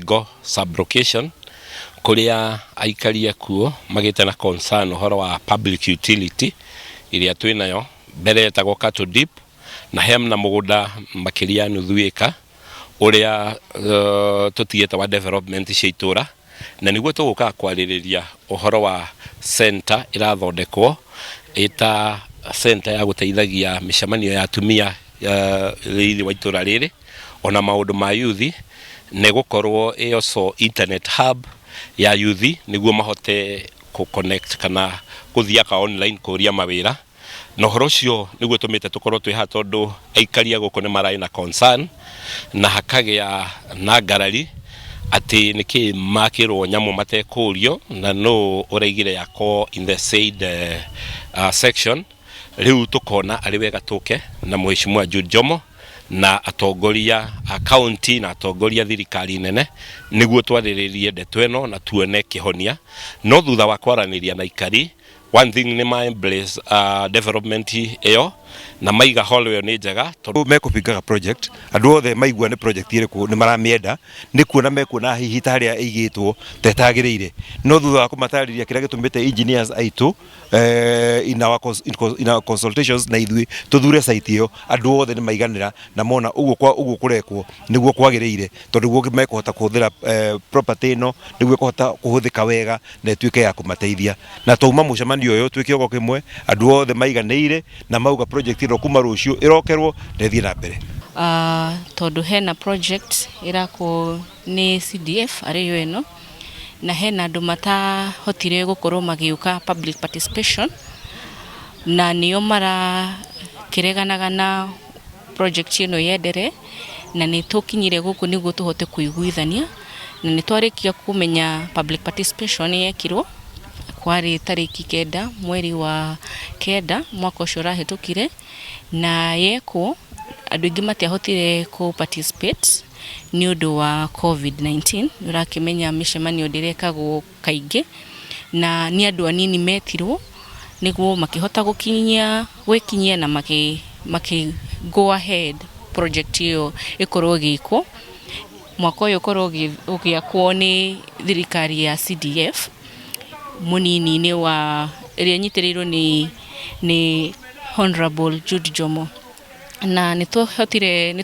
Baringo sublocation kuria aikari akuo magite na concern horo wa public utility iria twinayo mbere etagwo cattle dip na hemna mugunda makiria nuthu eka uria tutieta wa development cia ITURA na niguo tuguka kwaririria uhoro wa center irathondekwo eta center ya guteithagia mishamanio ya atumia riri wa ITURA riri ona maundu ma youth ne gukorwo also internet hub ya youth niguo mahote ku connect kana kuthiaka online kuria mawira no horocio niguo tumite tukorwo twi ha tondu aikaria guko ne marai na concern na hakagia na ngarari ati niki makirwo nyamu matekurio na no ureigire yako in the said section riu tukona ari wega tuke na mheshimiwa Jomo na atongoria county na atongoria thirikari nene niguo twariririe ndeto eno na tuone kihonia no thutha wa kwaraniria na aikari one thing ni ma embrace development eyo na maiga holwe ni njega tondu mekubingaga project andu othe maigua ni project iriku ni maramienda ni kuona mekuona hihi taria igitwo tetagirire no thutha wa kumatariria kira gitumite engineers aitu in our consultations na ithui tuthure site iyo andu othe ni maiganira na mona uguo kurekwo niguo kwagirire tondu guo mekuhota kuhuthira property no niguo kuhota kuhuthika wega na ituike ya kumateithia na twauma mucemanio uyu twike ogo kimwe andu othe maiganire na mauga project iro kuma rucio irokerwo nethie na mbere tondu hena project irako ni CDF ariyo eno na hena andu matahotire gukorwo magiuka public participation na niyo mara kireganaga na project ino yendere na ni tukinyire guku niguo tuhote kuiguithania na ni twarikia kumenya public participation yekirwo kwari tariki 9 mweri wa 9 mwaka ucio rahitukire na yeko andu ingi matiahotire ku participate ni undu wa COVID-19 urakimenya mishemanio ndirekagwo kaingi na ni andu anini metirwo niguo makihota gwikinyia na maki go ahead project iyo ikorwo giko mwaka uyu korwo ugiakwo ni thirikari ya CDF munini ni wa iria nyitirirwo ni Honorable Jomo na nituhotire